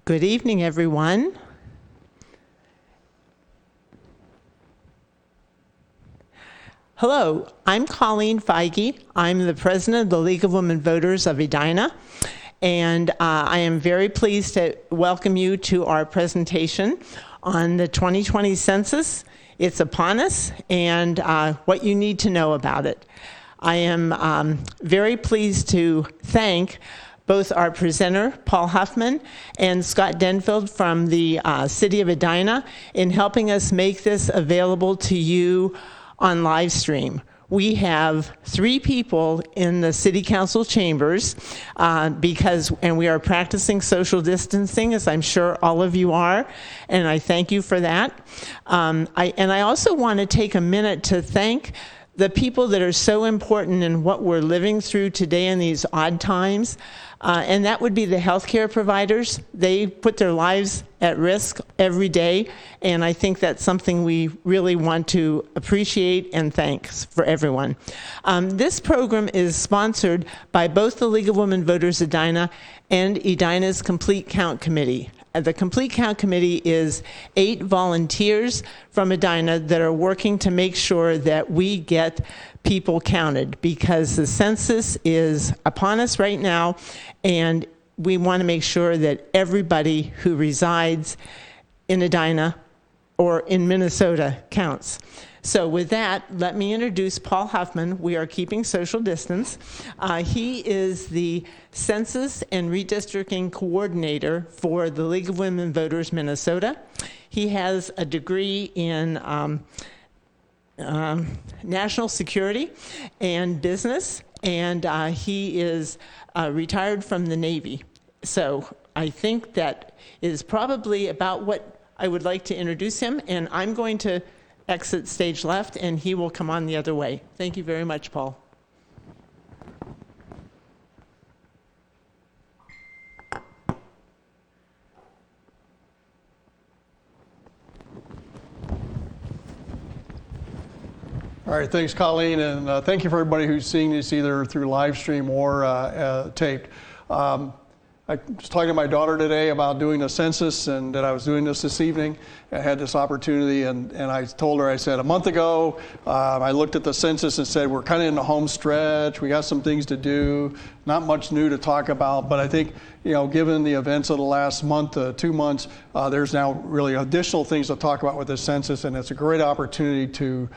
Good evening, everyone. Hello, I'm Colleen Feige. I'm the president of the League of Women Voters of Edina, and I am very pleased to welcome you to our presentation on the 2020 census. It's upon us, and what you need to know about it. I am very pleased to thank both our presenter, Paul Huffman, and Scott Denfield from the City of Edina in helping us make this available to you on live stream. We have 3 people in the City Council chambers and we are practicing social distancing, as I'm sure all of you are, and I thank you for that. I also want to take a minute to thank the people that are so important in what we're living through today in these odd times, and that would be the healthcare providers. They put their lives at risk every day, and I think that's something we really want to appreciate and thanks for everyone. This program is sponsored by both the League of Women Voters Edina and Edina's Complete Count Committee. The Complete Count Committee is 8 volunteers from Edina that are working to make sure that we get people counted, because the census is upon us right now, and we want to make sure that everybody who resides in Edina or in Minnesota counts. So with that, let me introduce Paul Huffman. We are keeping social distance. He is the Census and Redistricting Coordinator for the League of Women Voters Minnesota. He has a degree in national security and business, and he is retired from the Navy. So I think that is probably about what I would like to introduce him, and I'm going to exit stage left, and he will come on the other way. Thank you very much, Paul. All right, thanks, Colleen, and thank you for everybody who's seeing this either through live stream or taped. I was talking to my daughter today about doing a census, and that I was doing this evening. I had this opportunity, and I told her, I said, a month ago, I looked at the census and said, we're kind of in the home stretch. We got some things to do, not much new to talk about, but I think, given the events of the last month, 2 months, there's now really additional things to talk about with the census, and it's a great opportunity to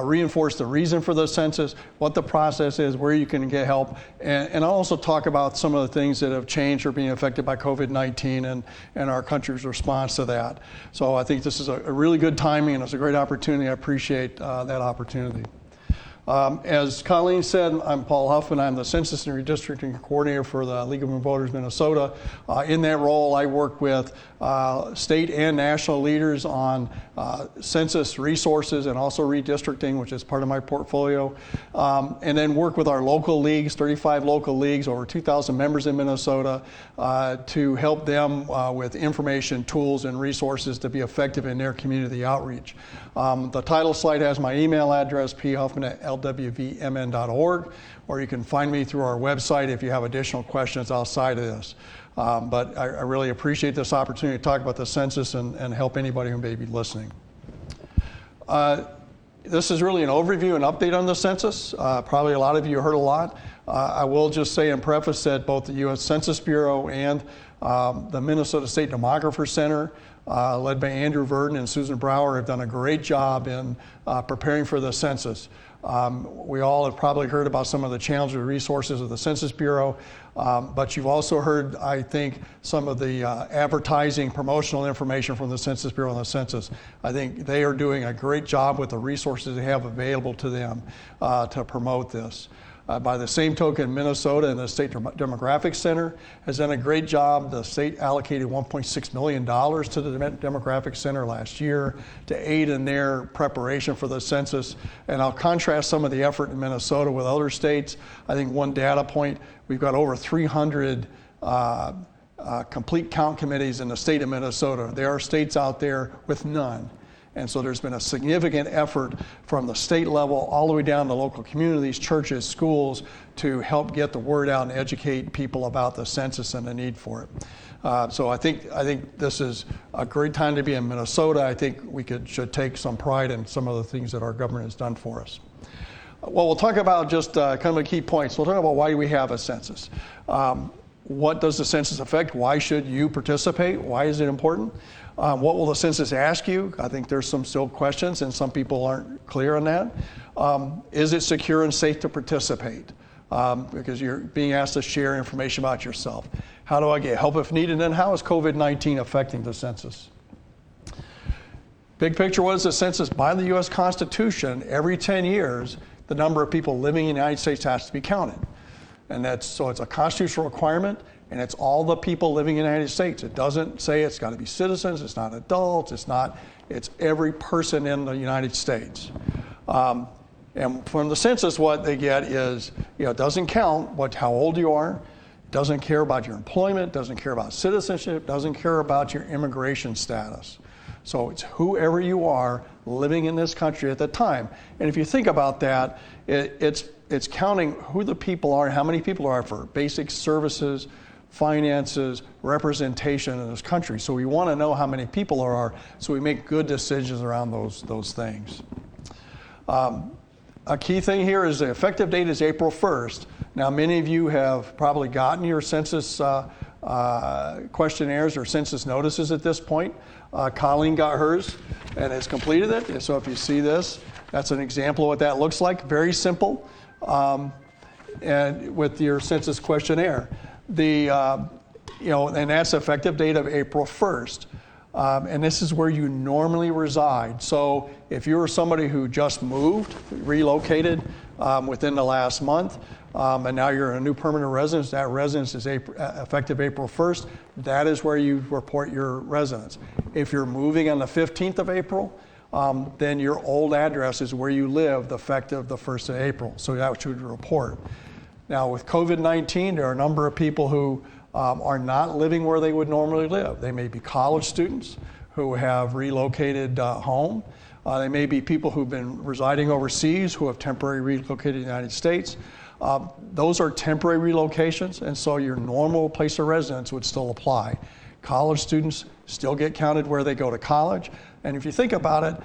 reinforce the reason for the census, what the process is, where you can get help, and I'll also talk about some of the things that have changed or being affected by COVID-19 and our country's response to that. So I think this is a really good timing, and it's a great opportunity. I appreciate that opportunity. As Colleen said, I'm Paul Huffman. I'm the Census and Redistricting Coordinator for the League of Women Voters Minnesota. In that role, I work with state and national leaders on census resources and also redistricting, which is part of my portfolio, and then work with our local leagues, 35 local leagues, over 2,000 members in Minnesota, to help them with information, tools, and resources to be effective in their community outreach. The title slide has my email address, phuffman@lwvmn.org, or you can find me through our website if you have additional questions outside of this. But I really appreciate this opportunity to talk about the census and help anybody who may be listening. This is really an overview and update on the census. Probably a lot of you heard a lot. I will just say in preface that both the U.S. Census Bureau and the Minnesota State Demographer Center, led by Andrew Verdon and Susan Brower, have done a great job in preparing for the census. We all have probably heard about some of the challenges and resources of the Census Bureau, but you've also heard, I think, some of the advertising, promotional information from the Census Bureau and the census. I think they are doing a great job with the resources they have available to them to promote this. By the same token, Minnesota and the State Demographic Center has done a great job. The state allocated $1.6 million to the Demographic Center last year to aid in their preparation for the census. And I'll contrast some of the effort in Minnesota with other states. I think one data point, we've got over 300 complete count committees in the state of Minnesota. There are states out there with none. And so there's been a significant effort from the state level all the way down to local communities, churches, schools, to help get the word out and educate people about the census and the need for it. So I think this is a great time to be in Minnesota. I think we should take some pride in some of the things that our government has done for us. Well, we'll talk about just kind of the key points. We'll talk about why we have a census. What does the census affect? Why should you participate? Why is it important? What will the census ask you? I think there's some still questions, and some people aren't clear on that. Is it secure and safe to participate? Because you're being asked to share information about yourself. How do I get help if needed? And how is COVID-19 affecting the census? Big picture, what is the census? By the U.S. Constitution, every 10 years, the number of people living in the United States has to be counted. And so it's a constitutional requirement, and it's all the people living in the United States. It doesn't say it's got to be citizens, it's not adults, it's every person in the United States. And from the census, what they get is, it doesn't count how old you are, doesn't care about your employment, doesn't care about citizenship, doesn't care about your immigration status. So it's whoever you are living in this country at the time. And if you think about that, it's counting who the people are, how many people are for basic services, finances, representation in this country. So we want to know how many people there are, so we make good decisions around those things. A key thing here is the effective date is April 1st. Now, many of you have probably gotten your census questionnaires or census notices at this point. Colleen got hers and has completed it. And so if you see this, that's an example of what that looks like. Very simple, and with your census questionnaire. And that's the effective date of April 1st. And this is where you normally reside. So if you're somebody who just moved, relocated within the last month, and now you're a new permanent residence, that residence is effective April 1st, that is where you report your residence. If you're moving on the 15th of April, then your old address is where you lived effective the 1st of April. So that should report. Now with COVID-19, there are a number of people who are not living where they would normally live. They may be college students who have relocated home. They may be people who've been residing overseas who have temporarily relocated to the United States. Those are temporary relocations, and so your normal place of residence would still apply. College students still get counted where they go to college. And if you think about it,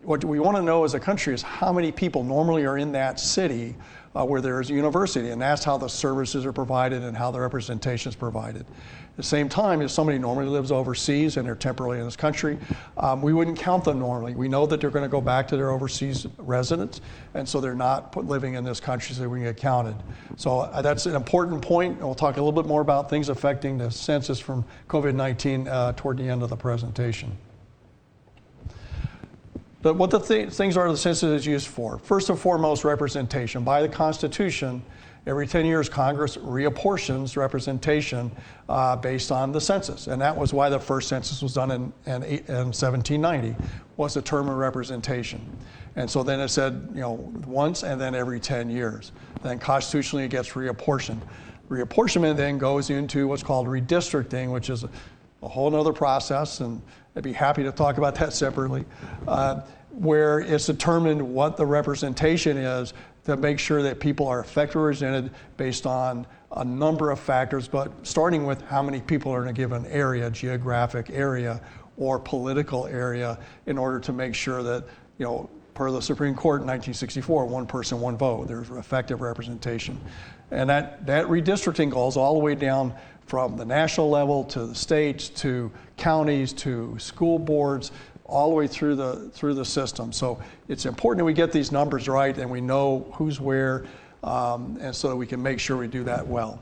what we want to know as a country is how many people normally are in that city where there is a university, and that's how the services are provided and how the representation is provided. At the same time, if somebody normally lives overseas and they're temporarily in this country, we wouldn't count them normally. We know that they're going to go back to their overseas residence, and so they're not living in this country, so we can get counted. So that's an important point, and we'll talk a little bit more about things affecting the census from COVID-19 toward the end of the presentation. But what the things are the census is used for. First and foremost, representation. By the Constitution, every 10 years, Congress reapportions representation based on the census. And that was why the first census was done in 1790, was the term of representation. And so then it said, once and then every 10 years. Then constitutionally it gets reapportioned. Reapportionment then goes into what's called redistricting, which is a whole other process, and I'd be happy to talk about that separately, where it's determined what the representation is to make sure that people are effectively represented based on a number of factors, but starting with how many people are in a given area, geographic area, or political area, in order to make sure that, per the Supreme Court in 1964, one person, one vote, there's effective representation. And that redistricting goes all the way down from the national level to the states to counties to school boards, all the way through the system. So it's important that we get these numbers right and we know who's where, and so that we can make sure we do that well.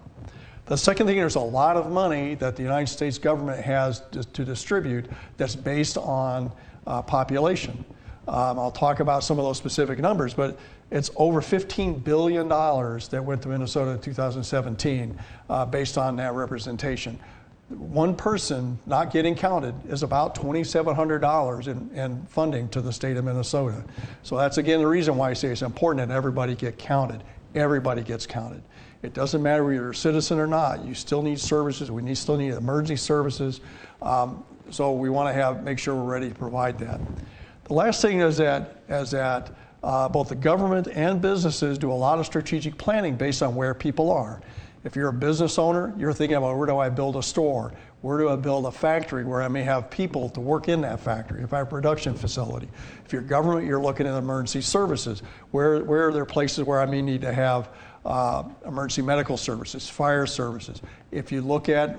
The second thing, there's a lot of money that the United States government has to distribute that's based on population. I'll talk about some of those specific numbers, but it's over $15 billion that went to Minnesota in 2017 based on that representation. One person not getting counted is about $2,700 in funding to the state of Minnesota. So that's again the reason why I say it's important that everybody get counted. Everybody gets counted. It doesn't matter whether you're a citizen or not. You still need services. We still need emergency services. So we want to make sure we're ready to provide that. The last thing is that both the government and businesses do a lot of strategic planning based on where people are. If you're a business owner, you're thinking about where do I build a store? Where do I build a factory where I may have people to work in that factory? If I have a production facility. If you're government, you're looking at emergency services. Where are there places where I may need to have emergency medical services, fire services? If you look at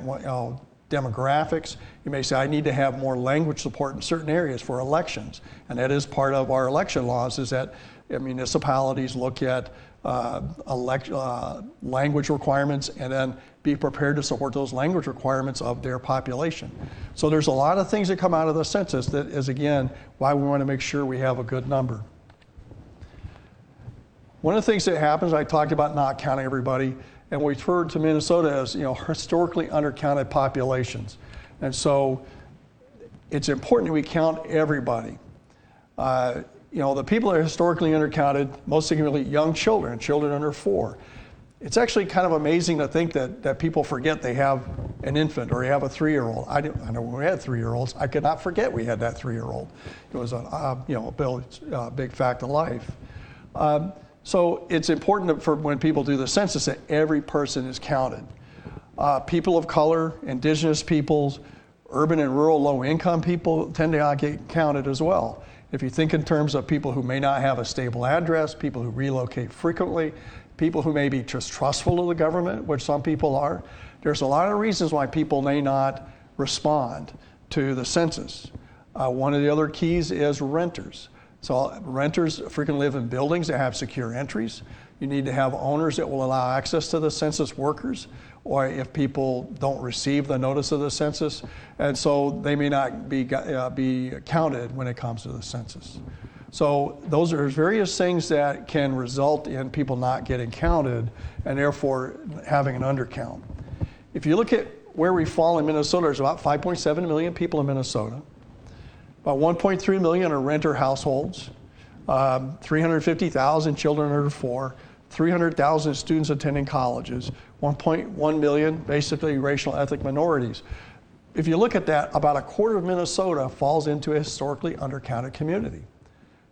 demographics, you may say, I need to have more language support in certain areas for elections. And that is part of our election laws, is that municipalities look at language requirements and then be prepared to support those language requirements of their population. So there's a lot of things that come out of the census that is, again, why we want to make sure we have a good number. One of the things that happens, I talked about not counting everybody, and we refer to Minnesota as historically undercounted populations. And so it's important that we count everybody. The people that are historically undercounted, most significantly young children under 4. It's actually kind of amazing to think that people forget they have an infant or they have a 3-year-old. I know when we had 3-year-olds, I could not forget we had that 3-year-old. It was a big fact of life. So it's important for when people do the census that every person is counted. People of color, indigenous peoples, urban and rural low-income people tend to not get counted as well. If you think in terms of people who may not have a stable address, people who relocate frequently, people who may be distrustful of the government, which some people are, there's a lot of reasons why people may not respond to the census. One of the other keys is renters. So renters frequently live in buildings that have secure entries. You need to have owners that will allow access to the census workers, or if people don't receive the notice of the census, and so they may not be counted when it comes to the census. So those are various things that can result in people not getting counted and therefore having an undercount. If you look at where we fall in Minnesota, there's about 5.7 million people in Minnesota. About 1.3 million are renter households, 350,000 children under 4, 300,000 students attending colleges, 1.1 million basically racial ethnic minorities. If you look at that, about a quarter of Minnesota falls into a historically undercounted community.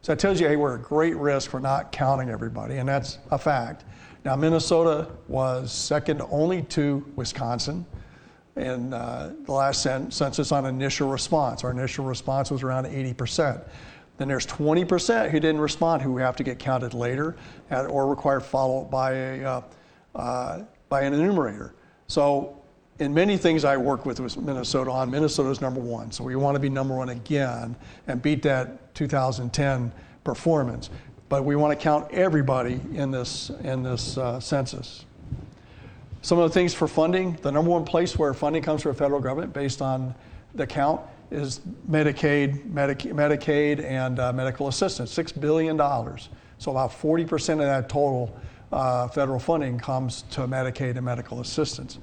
So that tells you, hey, we're at great risk for not counting everybody, and that's a fact. Now, Minnesota was second only to Wisconsin in the last census on initial response. Our initial response was around 80%. Then there's 20% who didn't respond, who have to get counted later or require follow-up by an enumerator. So in many things I work with Minnesota on, Minnesota's number 1. So we want to be number 1 again and beat that 2010 performance. But we want to count everybody in this census. Some of the things for funding, the number 1 place where funding comes from the federal government based on the count is Medicaid and medical assistance, $6 billion. So about 40% of that total federal funding comes to Medicaid and medical assistance.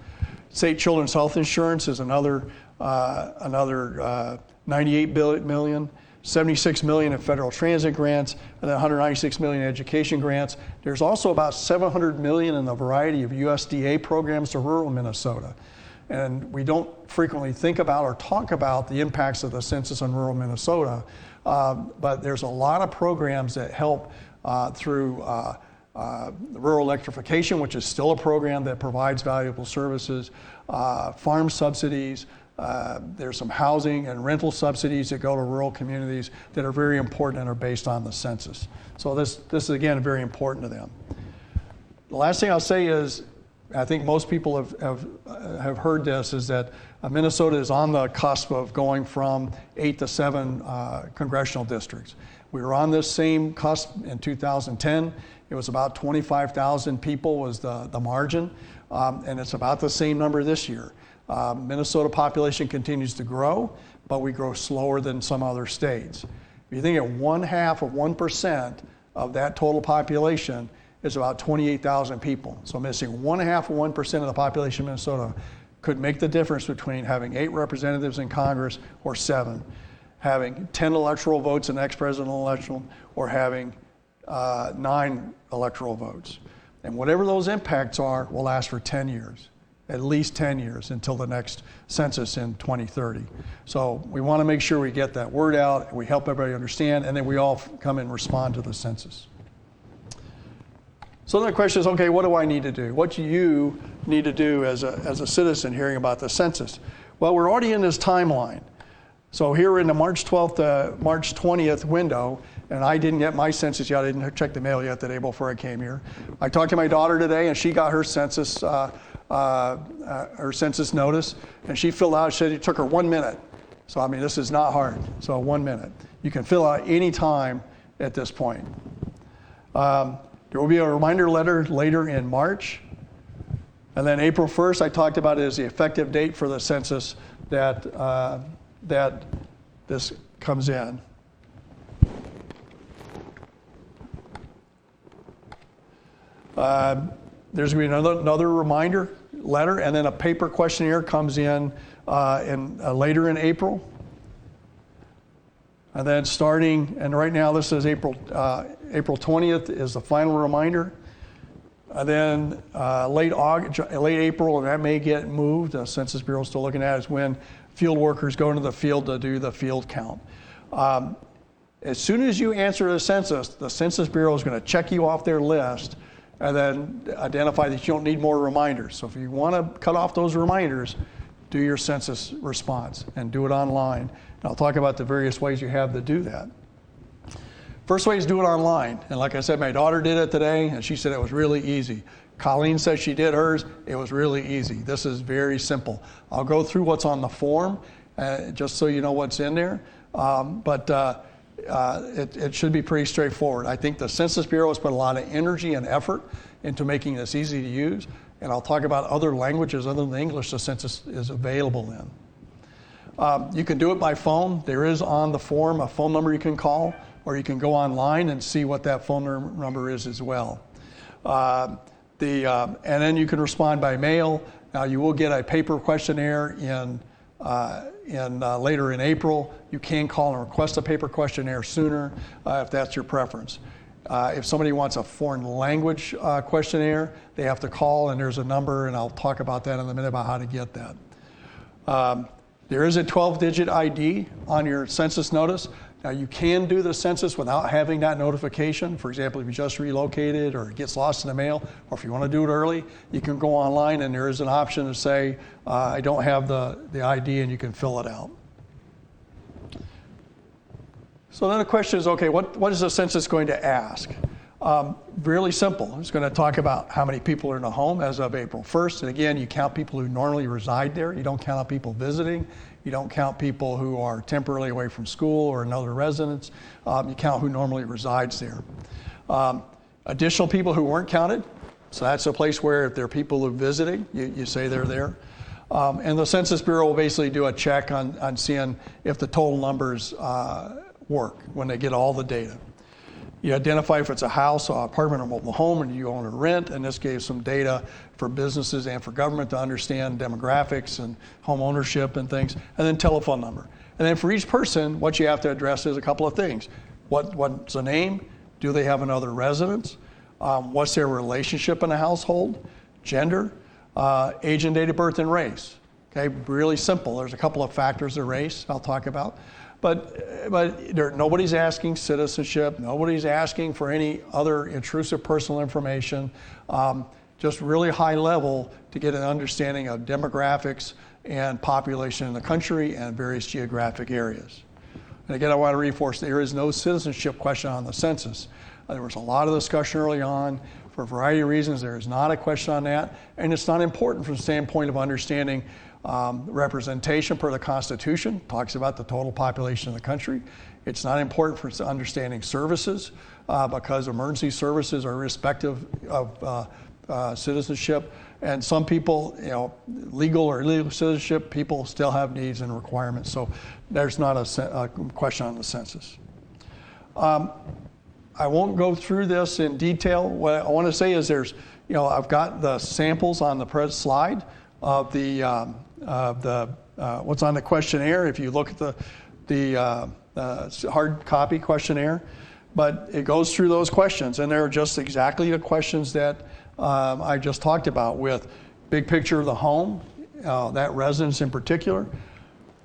State Children's Health Insurance is another 98 million, 76 million in federal transit grants, and then 196 million in education grants. There's also about 700 million in a variety of USDA programs to rural Minnesota. And we don't frequently think about or talk about the impacts of the census on rural Minnesota, but there's a lot of programs that help through rural electrification, which is still a program that provides valuable services, farm subsidies, there's some housing and rental subsidies that go to rural communities that are very important and are based on the census. So this is, again, very important to them. The last thing I'll say is, I think most people have heard this, is that Minnesota is on the cusp of going from 8 to 7 congressional districts. We were on this same cusp in 2010. It was about 25,000 people was the margin, and it's about the same number this year. Minnesota population continues to grow, but we grow slower than some other states. If you think at 0.5% of that total population is about 28,000 people. So missing 0.5% of the population of Minnesota could make the difference between having 8 representatives in Congress or 7, having 10 electoral votes in the next presidential election, or having 9 electoral votes. And whatever those impacts are will last for 10 years. at least 10 years until the next census in 2030. So we want to make sure we get that word out, we help everybody understand, and then we all come and respond to the census. So then the question is, okay, what do I need to do? What do you need to do as a citizen hearing about the census? Well, we're already in this timeline. So here in the March 12th to March 20th window, and I didn't get my census yet. I didn't check the mail yet today before I came here. I talked to my daughter today, and she got her census notice, and she filled out. She said it took her 1 minute. So I mean, this is not hard. So 1 minute. You can fill out any time at this point. There will be a reminder letter later in March, and then April 1st. I talked about it as the effective date for the census that this comes in. There's going to be another reminder letter, and then a paper questionnaire comes in later in April. And then starting, and right now this is April 20th is the final reminder. And then late April, and that may get moved, the Census Bureau is still looking at, is when field workers go into the field to do the field count. As soon as you answer the Census Bureau is going to check you off their list and then identify that you don't need more reminders. So if you want to cut off those reminders, do your census response and do it online. And I'll talk about the various ways you have to do that. First way is do it online. And like I said, my daughter did it today, and she said it was really easy. Colleen said she did hers. It was really easy. This is very simple. I'll go through what's on the form, just so you know what's in there. It should be pretty straightforward. I think the Census Bureau has put a lot of energy and effort into making this easy to use. And I'll talk about other languages other than English the census is available in. You can do it by phone. There is on the form a phone number you can call, or you can go online and see what that phone number is as well. And then you can respond by mail. Now you will get a paper questionnaire later in April. You can call and request a paper questionnaire sooner if that's your preference. If somebody wants a foreign language questionnaire, they have to call, and there's a number, and I'll talk about that in a minute about how to get that. There is a 12-digit ID on your census notice. Now you can do the census without having that notification. For example, if you just relocated or it gets lost in the mail, or if you want to do it early, you can go online and there is an option to say, I don't have the ID, and you can fill it out. So then the question is, okay, what is the census going to ask? Really simple. It's going to talk about how many people are in a home as of April 1st. And again, you count people who normally reside there. You don't count people visiting. You don't count people who are temporarily away from school or another residence. You count who normally resides there. Additional people who weren't counted. So that's a place where if there are people who are visiting, you say they're there. And the Census Bureau will basically do a check on seeing if the total numbers work when they get all the data. You identify if it's a house, or apartment, or mobile home, and you own or rent, and this gave some data for businesses and for government to understand demographics and home ownership and things, and then telephone number. And then for each person, what you have to address is a couple of things. What's the name? Do they have another residence? What's their relationship in the household? Gender, age and date of birth, and race. Okay, really simple. There's a couple of factors of race I'll talk about. But nobody's asking citizenship. Nobody's asking for any other intrusive personal information. Just really high level to get an understanding of demographics and population in the country and various geographic areas. And again, I want to reinforce there is no citizenship question on the census. There was a lot of discussion early on. For a variety of reasons, there is not a question on that. And it's not important from the standpoint of understanding representation per the Constitution, talks about the total population of the country. It's not important for understanding services because emergency services are irrespective of citizenship. And some people, legal or illegal citizenship, people still have needs and requirements. So there's not a question on the census. I won't go through this in detail. What I want to say is I've got the samples on the slide of what's on the questionnaire. If you look at the hard copy questionnaire, but it goes through those questions, and they're just exactly the questions that I just talked about with big picture of the home, that residence in particular.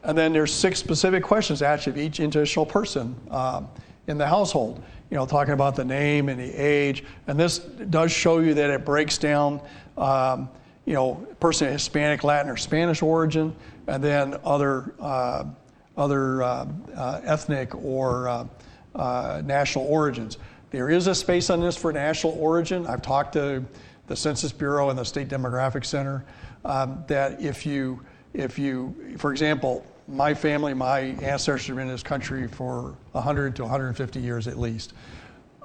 And then there's 6 specific questions asked of each additional person in the household. Talking about the name and the age. And this does show you that it breaks down, person of Hispanic, Latin, or Spanish origin, and then other ethnic or national origins. There is a space on this for national origin. I've talked to the Census Bureau and the State Demographic Center that if you, for example, my family, my ancestors have been in this country for 100 to 150 years at least.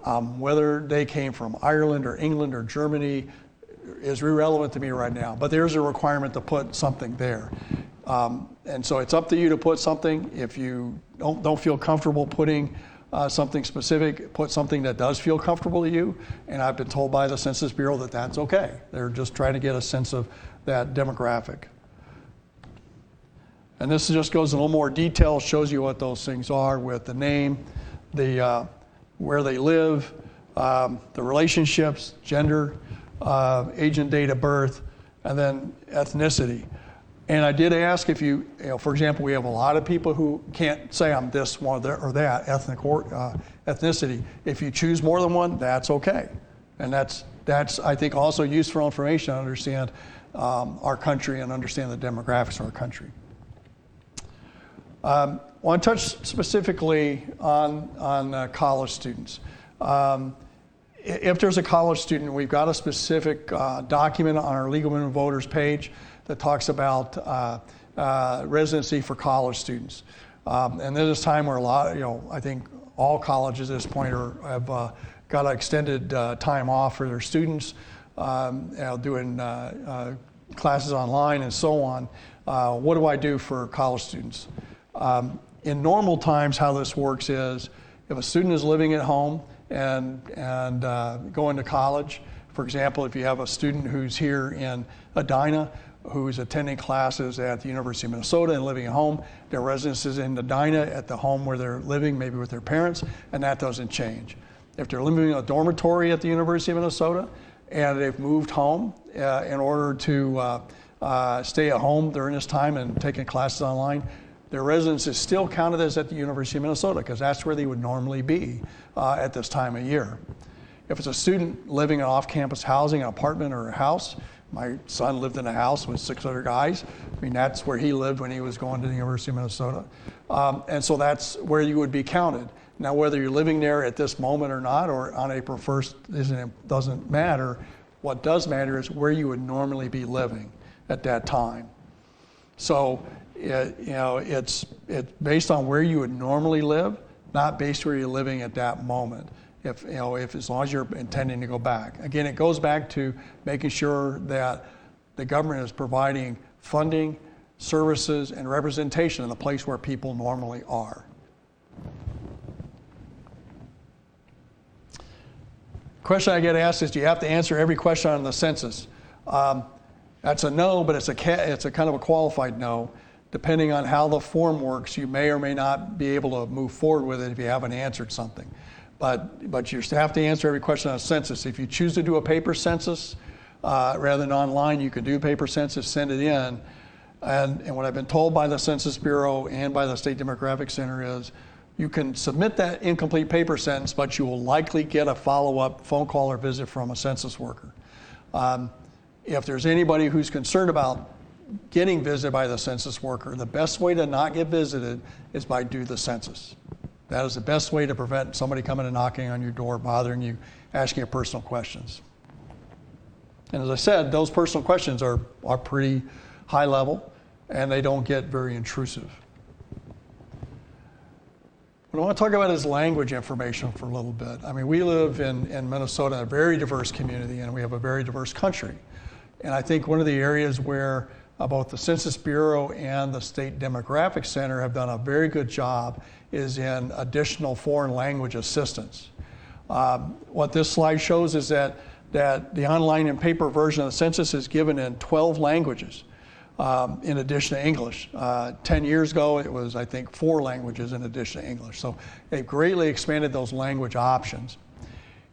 Whether they came from Ireland or England or Germany is irrelevant to me right now, but there's a requirement to put something there. And so it's up to you to put something. If you don't feel comfortable putting something specific, put something that does feel comfortable to you. And I've been told by the Census Bureau that that's okay. They're just trying to get a sense of that demographic. And this just goes in a little more detail, shows you what those things are with the name, where they live, the relationships, gender, age and date of birth, and then ethnicity. And I did ask if for example, we have a lot of people who can't say I'm this one or that ethnicity. If you choose more than one, that's okay. And that's I think also useful information to understand our country and understand the demographics of our country. I want to touch specifically on college students. If there's a college student, we've got a specific document on our League of Women Voters page that talks about residency for college students. And there's this time where a lot, I think all colleges at this point have got extended time off for their students, doing classes online and so on. What do I do for college students? In normal times, how this works is if a student is living at home and going to college, for example, if you have a student who's here in Edina who's attending classes at the University of Minnesota and living at home, their residence is in Edina at the home where they're living, maybe with their parents, and that doesn't change. If they're living in a dormitory at the University of Minnesota and they've moved home in order to stay at home during this time and taking classes online, their residence is still counted as at the University of Minnesota because that's where they would normally be at this time of year. If it's a student living in off-campus housing, an apartment or a house, my son lived in a house with 6 other guys. I mean, that's where he lived when he was going to the University of Minnesota. And so that's where you would be counted. Now, whether you're living there at this moment or not, or on April 1st, doesn't matter. What does matter is where you would normally be living at that time. So, it's based on where you would normally live, not based where you're living at that moment. If as long as you're intending to go back. Again, it goes back to making sure that the government is providing funding, services, and representation in the place where people normally are. Question I get asked is, do you have to answer every question on the census? That's a no, but it's a kind of a qualified no. Depending on how the form works, you may or may not be able to move forward with it if you haven't answered something. But you have to answer every question on a census. If you choose to do a paper census rather than online, you can do a paper census, send it in. And what I've been told by the Census Bureau and by the State Demographic Center is you can submit that incomplete paper census, but you will likely get a follow-up phone call or visit from a census worker. If there's anybody who's concerned about getting visited by the census worker, the best way to not get visited is by do the census. That is the best way to prevent somebody coming and knocking on your door, bothering you, asking you personal questions. And as I said, those personal questions are pretty high level and they don't get very intrusive. What I want to talk about is language information for a little bit. I mean, we live in Minnesota, in a very diverse community, and we have a very diverse country. And I think one of the areas where both the Census Bureau and the State Demographic Center have done a very good job is in additional foreign language assistance. What this slide shows is that the online and paper version of the census is given in 12 languages in addition to English. 10 years ago, it was, I think, 4 languages in addition to English. So they've greatly expanded those language options.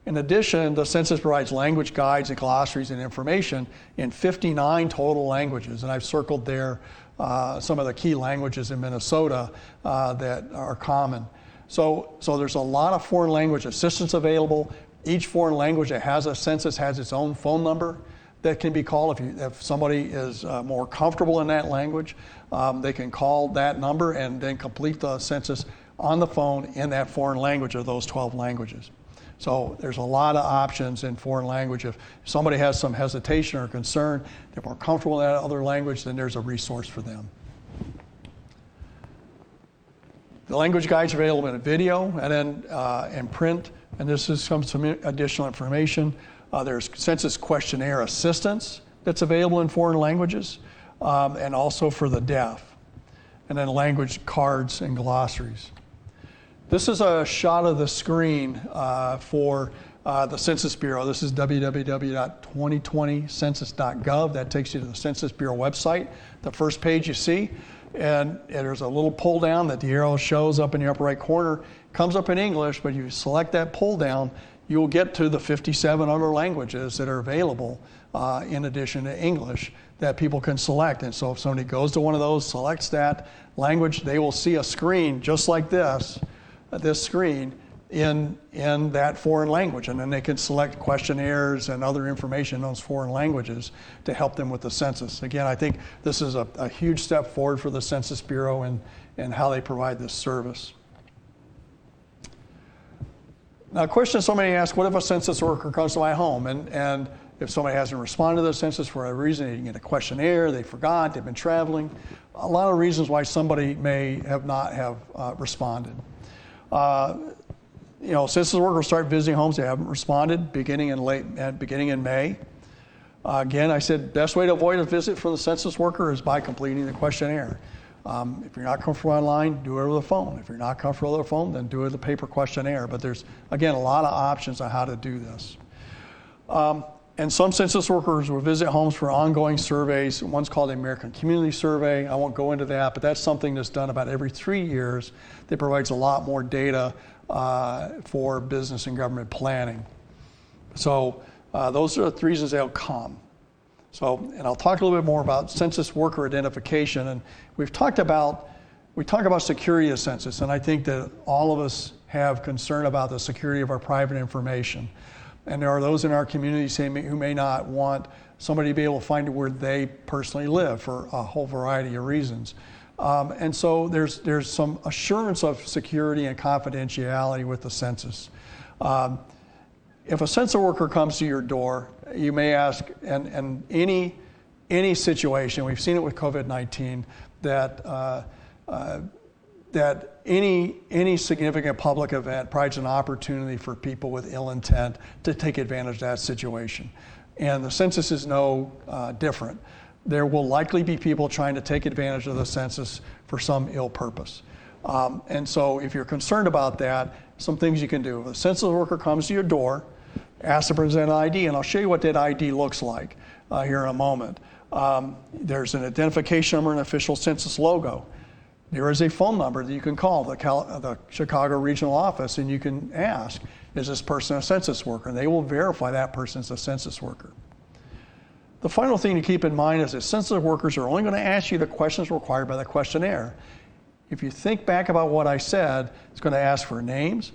In addition, the census provides language guides and glossaries and information in 59 total languages, and I've circled there some of the key languages in Minnesota that are common. So there's a lot of foreign language assistance available. Each foreign language that has a census has its own phone number that can be called. If somebody is more comfortable in that language, they can call that number and then complete the census on the phone in that foreign language of those 12 languages. So there's a lot of options in foreign language. If somebody has some hesitation or concern, they're more comfortable in that other language, then there's a resource for them. The language guides are available in video and then in print, and this is some additional information. There's census questionnaire assistance that's available in foreign languages, and also for the deaf, and then language cards and glossaries. This is a shot of the screen for the Census Bureau. This is www.2020census.gov. That takes you to the Census Bureau website. The first page you see, and there's a little pull down that the arrow shows up in the upper right corner. Comes up in English, but you select that pull down, you'll get to the 57 other languages that are available in addition to English that people can select. And so if somebody goes to one of those, selects that language, they will see a screen just like this screen in that foreign language, and then they can select questionnaires and other information in those foreign languages to help them with the census. Again, I think this is a huge step forward for the Census Bureau and how they provide this service. Now, a question somebody asked, what if a census worker comes to my home and if somebody hasn't responded to the census for a reason, they didn't get a questionnaire, they forgot, they've been traveling, a lot of reasons why somebody may not have responded. Census workers start visiting homes they haven't responded beginning in May. Again, I said best way to avoid a visit for the census worker is by completing the questionnaire. If you're not comfortable online, do it over the phone. If you're not comfortable over the phone, then do it the paper questionnaire. But there's, again, a lot of options on how to do this. And some census workers will visit homes for ongoing surveys. One's called the American Community Survey. I won't go into that, but that's something that's done about every 3 years that provides a lot more data for business and government planning. So those are the reasons they'll come. And I'll talk a little bit more about census worker identification. And we talk about security of census, and I think that all of us have concern about the security of our private information. And there are those in our community who may not want somebody to be able to find where they personally live for a whole variety of reasons. And so there's some assurance of security and confidentiality with the census. If a census worker comes to your door, you may ask, and any situation, we've seen it with COVID-19, that any significant public event provides an opportunity for people with ill intent to take advantage of that situation. And the census is no different. There will likely be people trying to take advantage of the census for some ill purpose. And so if you're concerned about that, some things you can do. If a census worker comes to your door, ask to present an ID, and I'll show you what that ID looks like here in a moment. There's an identification number and official census logo. There is a phone number that you can call the Chicago regional office, and you can ask, is this person a census worker? And they will verify that person's a census worker. The final thing to keep in mind is that census workers are only going to ask you the questions required by the questionnaire. If you think back about what I said, it's going to ask for names,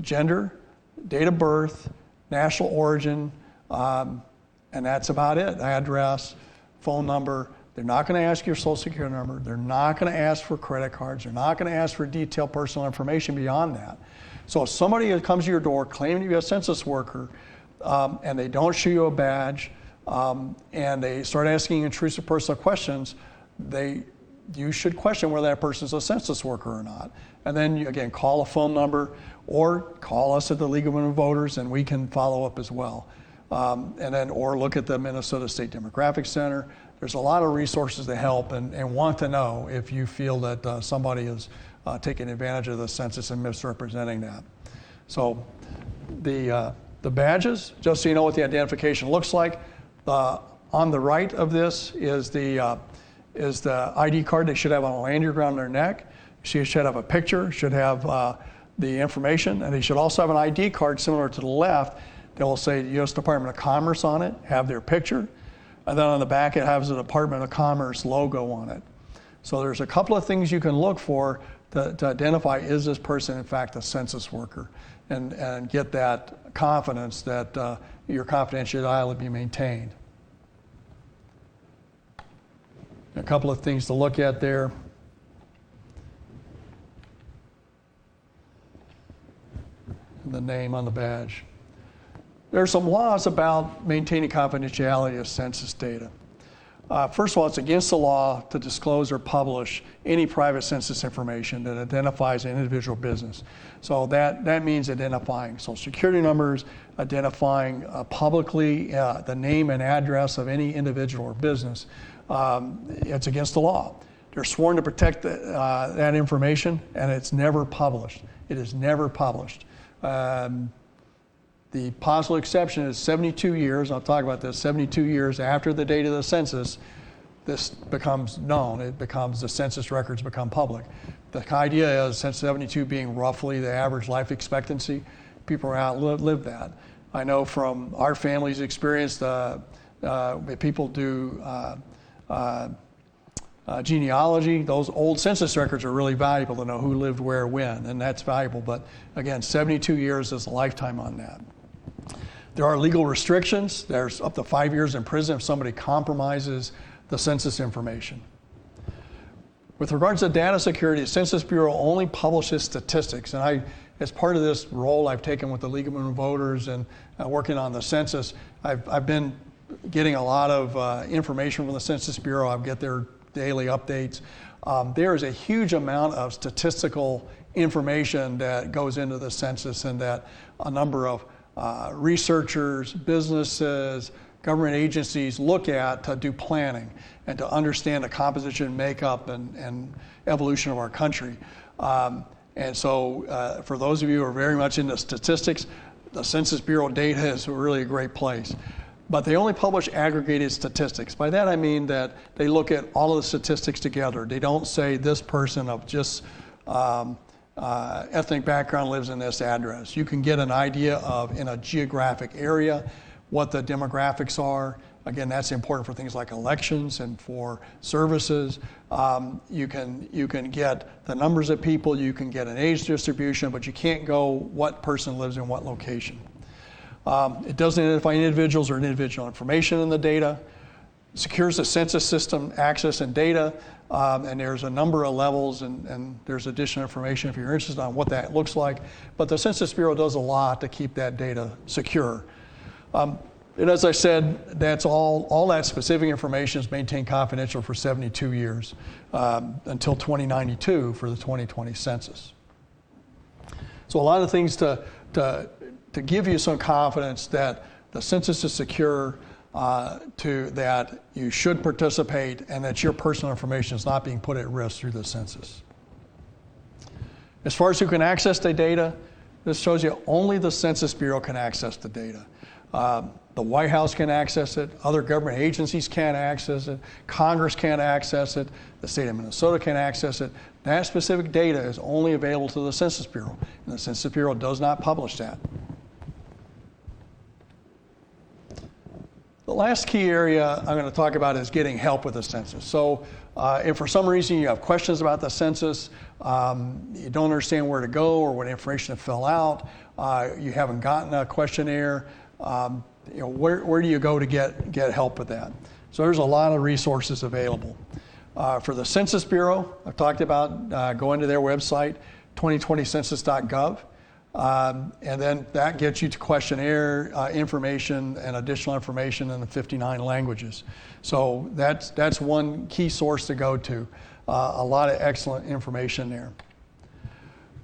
gender, date of birth, national origin, and that's about it. Address, phone number. They're not going to ask your social security number. They're not going to ask for credit cards. They're not going to ask for detailed personal information beyond that. So if somebody comes to your door claiming to be a census worker, and they don't show you a badge, and they start asking intrusive personal questions, you should question whether that person's a census worker or not. And then you, again, call a phone number or call us at the League of Women Voters, and we can follow up as well. Or look at the Minnesota State Demographic Center. There's a lot of resources to help and want to know if you feel that somebody is taking advantage of the census and misrepresenting that. So the badges, just so you know what the identification looks like, on the right of this is the ID card they should have on a lanyard around their neck. She should have a picture, should have the information, and they should also have an ID card similar to the left that will say U.S. Department of Commerce on it, have their picture, and then on the back it has the Department of Commerce logo on it. So there's a couple of things you can look for to identify, is this person in fact a census worker, and get that confidence that your confidentiality will be maintained. A couple of things to look at there. The name on the badge. There are some laws about maintaining confidentiality of census data. First of all, it's against the law to disclose or publish any private census information that identifies an individual business. So that means identifying social security numbers, identifying publicly the name and address of any individual or business. It's against the law. They're sworn to protect that information, and it's never published. It is never published. The possible exception is 72 years, I'll talk about this, 72 years after the date of the census, this becomes known. The census records become public. The idea is, since 72 being roughly the average life expectancy, people outlive that. I know from our family's experience, people do genealogy. Those old census records are really valuable to know who lived where when, and that's valuable. But again, 72 years is a lifetime on that. There are legal restrictions. There's up to 5 years in prison if somebody compromises the census information. With regards to data security, the Census Bureau only publishes statistics. And as part of this role I've taken with the League of Women Voters and working on the census, I've been getting a lot of information from the Census Bureau. I get their daily updates. There is a huge amount of statistical information that goes into the census, and that a number of researchers, businesses, government agencies look at to do planning and to understand the composition, makeup, and evolution of our country. And so for those of you who are very much into statistics, the Census Bureau data is really a great place. But they only publish aggregated statistics. By that I mean that they look at all of the statistics together. They don't say this person of just ethnic background lives in this address. You can get an idea of, in a geographic area, what the demographics are. Again, that's important for things like elections and for services. You can get the numbers of people, you can get an age distribution, but you can't go what person lives in what location. It doesn't identify individuals or individual information in the data. Secures the census system access and data, and there's a number of levels, and there's additional information if you're interested on what that looks like. But the Census Bureau does a lot to keep that data secure. And as I said, that's all that specific information is maintained confidential for 72 years, until 2092 for the 2020 census. So a lot of things to give you some confidence that the census is secure, that you should participate, and that your personal information is not being put at risk through the census. As far as who can access the data, this shows you only the Census Bureau can access the data. The White House can access it, other government agencies can't access it, Congress can't access it, the state of Minnesota can't access it. That specific data is only available to the Census Bureau, and the Census Bureau does not publish that. The last key area I'm going to talk about is getting help with the census. So if for some reason you have questions about the census, you don't understand where to go or what information to fill out, you haven't gotten a questionnaire, where do you go to get help with that? So there's a lot of resources available. For the Census Bureau, I've talked about going to their website, 2020census.gov. And then that gets you to questionnaire information and additional information in the 59 languages. So that's one key source to go to. A lot of excellent information there.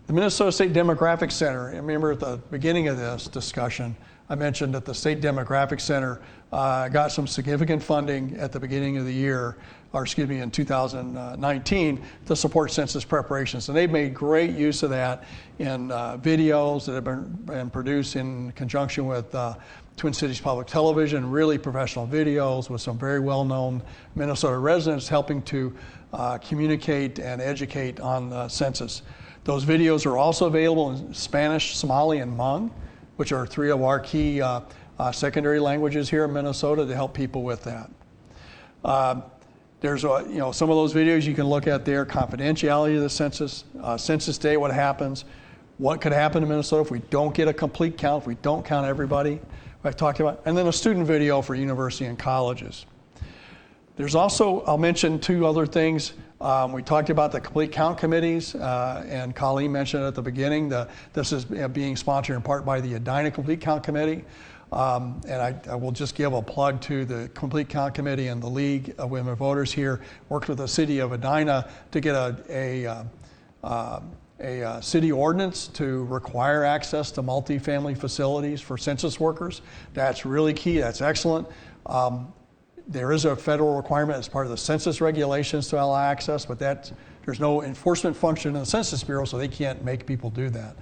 The Minnesota State Demographic Center, I remember at the beginning of this discussion, I mentioned that the State Demographic Center got some significant funding at the beginning of the year, in 2019, to support census preparations. And they've made great use of that in videos that have been produced in conjunction with Twin Cities Public Television, really professional videos with some very well-known Minnesota residents helping to communicate and educate on the census. Those videos are also available in Spanish, Somali, and Hmong, which are 3 of our key secondary languages here in Minnesota to help people with that. There's some of those videos you can look at there, confidentiality of the census, census day, what happens, what could happen in Minnesota if we don't get a complete count, if we don't count everybody, I've talked about, and then a student video for university and colleges. There's also, I'll mention 2 other things. We talked about the complete count committees, and Colleen mentioned at the beginning that this is being sponsored in part by the Edina Complete Count Committee. And I will just give a plug to the Complete Count Committee and the League of Women Voters here, worked with the city of Edina to get a city ordinance to require access to multifamily facilities for census workers. That's really key, that's excellent. There is a federal requirement as part of the census regulations to allow access, but there's no enforcement function in the Census Bureau, so they can't make people do that.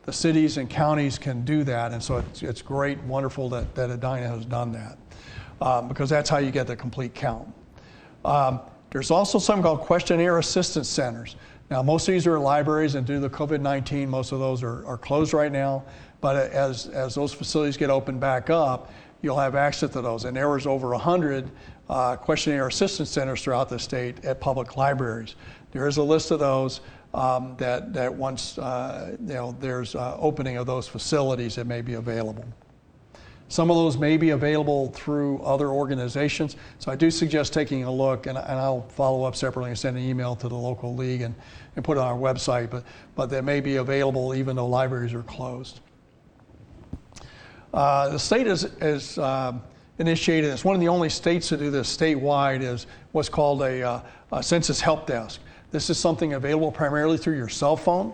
The cities and counties can do that, and so it's great, wonderful that Edina has done that, because that's how you get the complete count. There's also something called questionnaire assistance centers. Now, most of these are libraries, and due to the COVID-19, most of those are closed right now, but as those facilities get opened back up, you'll have access to those. And there was over 100 questionnaire assistance centers throughout the state at public libraries. There is a list of those. That once there's opening of those facilities, it may be available. Some of those may be available through other organizations, so I do suggest taking a look, and I'll follow up separately and send an email to the local league and put it on our website, but they may be available even though libraries are closed. The state is initiated, it's one of the only states to do this statewide, is what's called a census help desk. This is something available primarily through your cell phone,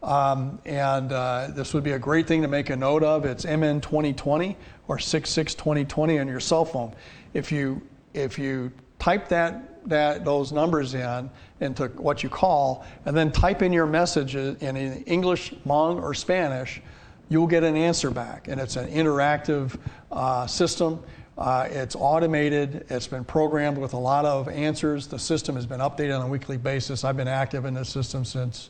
and this would be a great thing to make a note of. It's MN 2020 or 662020 on your cell phone. If you type those numbers into what you call, and then type in your message in English, Hmong, or Spanish, you'll get an answer back, and it's an interactive system. It's automated. It's been programmed with a lot of answers. The system has been updated on a weekly basis. I've been active in this system since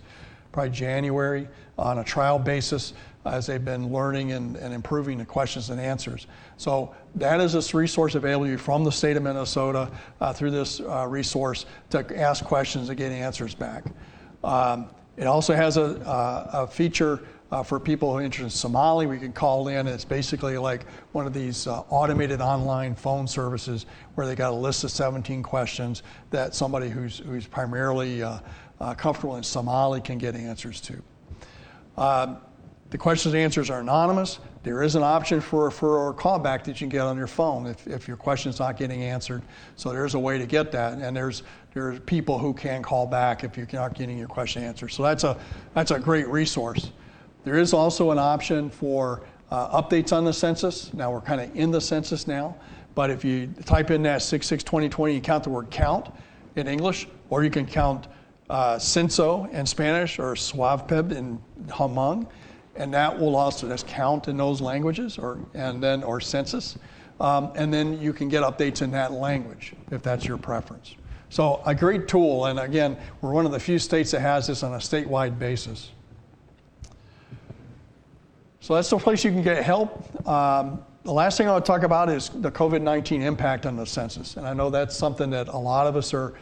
probably January on a trial basis as they've been learning and improving the questions and answers. So that is this resource available to you from the state of Minnesota through this resource to ask questions and get answers back. It also has a feature for people who are interested in Somali. We can call in. It's basically like one of these automated online phone services where they got a list of 17 questions that somebody who's primarily comfortable in Somali can get answers to. The questions and answers are anonymous. There is an option for a callback that you can get on your phone if your question's not getting answered. So there's a way to get that, and there's people who can call back if you're not getting your question answered. So that's a great resource. There is also an option for updates on the census. Now we're kind of in the census now, but if you type in that 662020, you count the word count in English, or you can count censo in Spanish or suavpeb in Hmong, and that will also just count in those languages, or census, and then you can get updates in that language if that's your preference. So a great tool, and again, we're one of the few states that has this on a statewide basis. So that's the place you can get help. The last thing I want to talk about is the COVID-19 impact on the census. And I know that's something that a lot of us are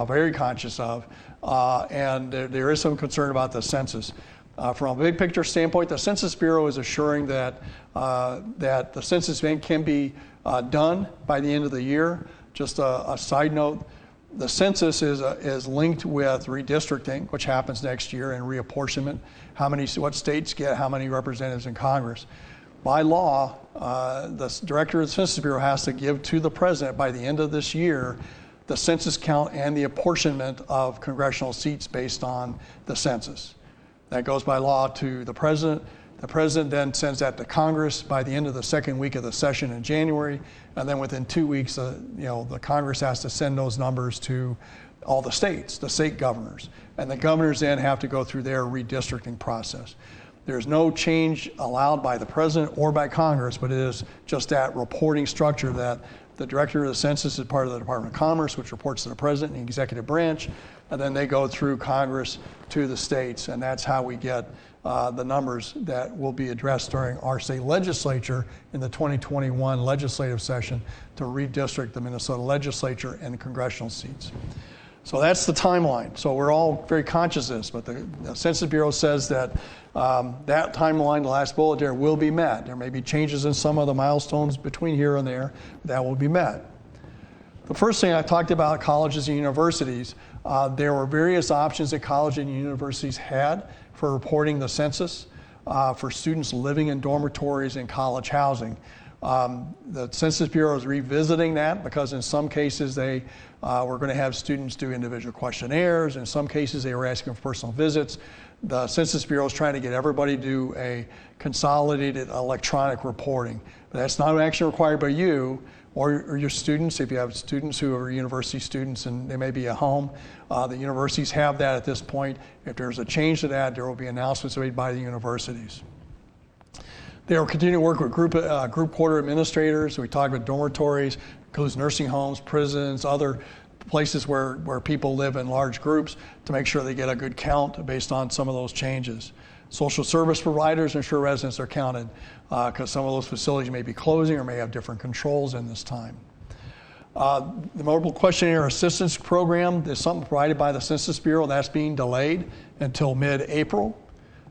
very conscious of, and there is some concern about the census. From a big picture standpoint, the Census Bureau is assuring that the census can be done by the end of the year. Just a side note, the census is linked with redistricting, which happens next year, and reapportionment, what states get how many representatives in Congress. By law, the director of the Census Bureau has to give to the president by the end of this year the census count and the apportionment of congressional seats based on the census. That goes by law to the president. The president then sends that to Congress by the end of the second week of the session in January, and then within 2 weeks, the Congress has to send those numbers to all the states, the state governors, and the governors then have to go through their redistricting process. There's no change allowed by the president or by Congress, but it is just that reporting structure that The director of the census is part of the Department of Commerce, which reports to the president and the executive branch, and then they go through Congress to the states, and that's how we get the numbers that will be addressed during our state legislature in the 2021 legislative session to redistrict the Minnesota legislature and congressional seats. So that's the timeline. So we're all very conscious of this, but the Census Bureau says that that timeline, the last bullet there, will be met. There may be changes in some of the milestones between here and there, but that will be met. The first thing I talked about, colleges and universities, there were various options that colleges and universities had for reporting the census for students living in dormitories and college housing. The Census Bureau is revisiting that because in some cases they were going to have students do individual questionnaires. In some cases they were asking for personal visits. The Census Bureau is trying to get everybody to do a consolidated electronic reporting. But that's not actually required by you or your students. If you have students who are university students and they may be at home, the universities have that at this point. If there's a change to that, there will be announcements made by the universities. They will continue to work with group quarter administrators. We talked about dormitories, includes nursing homes, prisons, other places where people live in large groups to make sure they get a good count based on some of those changes. Social service providers ensure residents are counted because some of those facilities may be closing or may have different controls in this time. The Mobile Questionnaire Assistance Program is something provided by the Census Bureau. That's being delayed until mid-April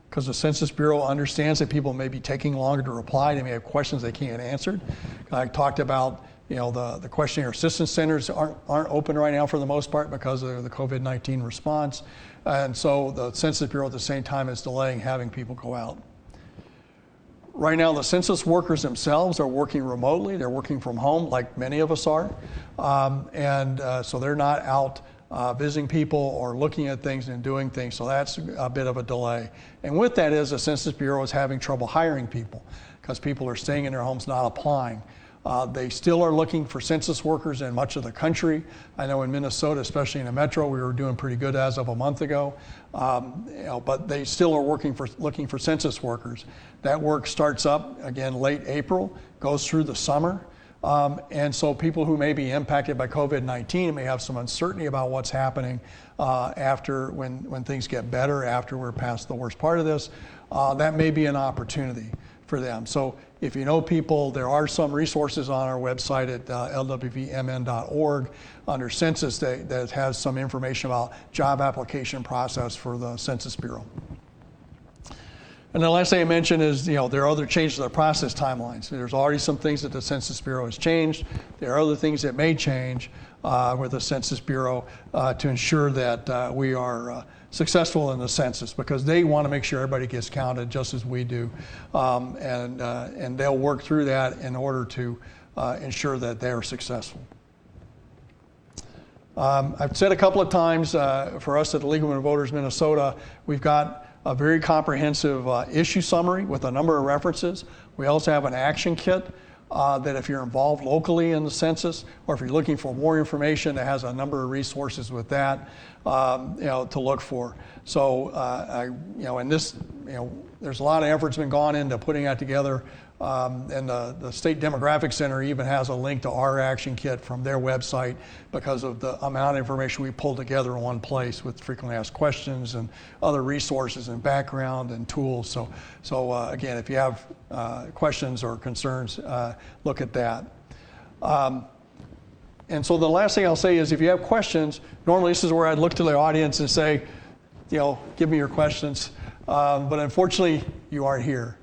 because the Census Bureau understands that people may be taking longer to reply. They may have questions they can't answer. I talked about the questionnaire assistance centers aren't open right now for the most part because of the COVID-19 response. And so the Census Bureau at the same time is delaying having people go out. Right now, the census workers themselves are working remotely. They're working from home like many of us are. So they're not out visiting people or looking at things and doing things. So that's a bit of a delay. And with that is the Census Bureau is having trouble hiring people because people are staying in their homes, not applying. They still are looking for census workers in much of the country. I know in Minnesota, especially in the metro, we were doing pretty good as of a month ago. But they still are looking for census workers. That work starts up again late April, goes through the summer. And so people who may be impacted by COVID-19 may have some uncertainty about what's happening after when things get better, after we're past the worst part of this. That may be an opportunity for them. So if you know people, there are some resources on our website at lwvmn.org under census that has some information about job application process for the Census Bureau. And the last thing I mentioned is, there are other changes to the process timelines. There's already some things that the Census Bureau has changed. There are other things that may change with the Census Bureau to ensure that we are successful in the census because they want to make sure everybody gets counted just as we do. And they'll work through that in order to ensure that they're successful. I've said a couple of times for us at the League of Women Voters Minnesota, we've got a very comprehensive issue summary with a number of references. We also have an action kit that if you're involved locally in the census or if you're looking for more information, it has a number of resources with that to look for. So there's a lot of effort's been gone into putting that together. And the State Demographic Center even has a link to our action kit from their website because of the amount of information we pulled together in one place with frequently asked questions and other resources and background and tools. So again, if you have questions or concerns, look at that. And so the last thing I'll say is if you have questions, normally this is where I'd look to the audience and say, give me your questions. But unfortunately, you aren't here.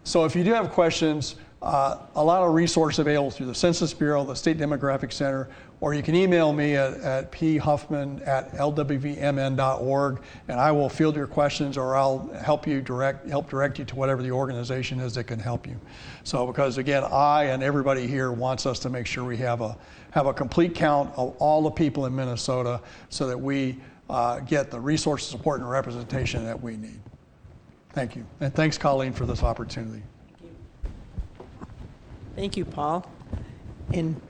So if you do have questions, a lot of resources available through the Census Bureau, the State Demographic Center, or you can email me at phuffman@lwvmn.org, and I will field your questions, or I'll help direct you to whatever the organization is that can help you. So because again, I and everybody here wants us to make sure we have a complete count of all the people in Minnesota so that we get the resource, support, and representation that we need. Thank you. And thanks, Colleen, for this opportunity. Thank you, Paul. And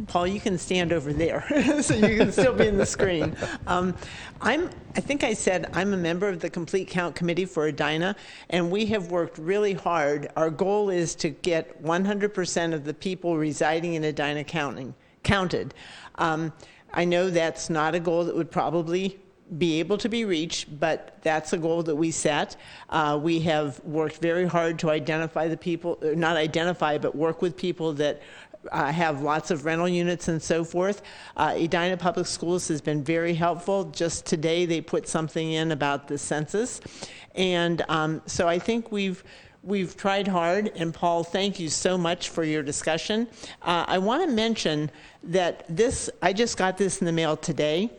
Paul, you can stand over there, so you can still be in the screen. I think I said I'm a member of the Complete Count Committee for Edina, and we have worked really hard. Our goal is to get 100% of the people residing in Edina counted. I know that's not a goal that would probably be able to be reached, but that's a goal that we set. We have worked very hard to identify the people, not identify, but work with people that have lots of rental units and so forth. Edina Public Schools has been very helpful. Just today they put something in about the census. And so I think we've tried hard, and Paul, thank you so much for your discussion. I want to mention that I just got this in the mail today,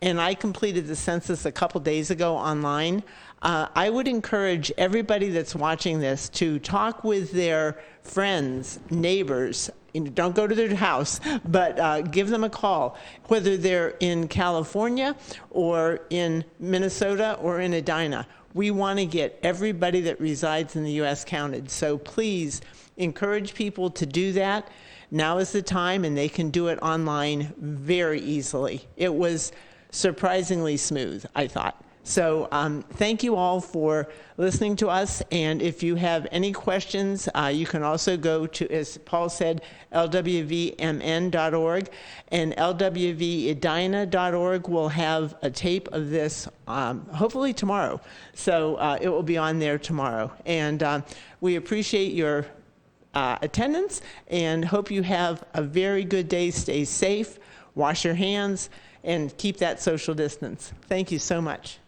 and I completed the census a couple days ago online. I would encourage everybody that's watching this to talk with their friends, neighbors. Don't go to their house, but give them a call, whether they're in California or in Minnesota or in Edina. We want to get everybody that resides in the U.S. counted. So please encourage people to do that. Now is the time, and they can do it online very easily. It was surprisingly smooth, I thought. So thank you all for listening to us, and if you have any questions, you can also go to, as Paul said, lwvmn.org, and lwvedina.org will have a tape of this hopefully tomorrow. So it will be on there tomorrow. And we appreciate your attendance and hope you have a very good day. Stay safe, wash your hands, and keep that social distance. Thank you so much.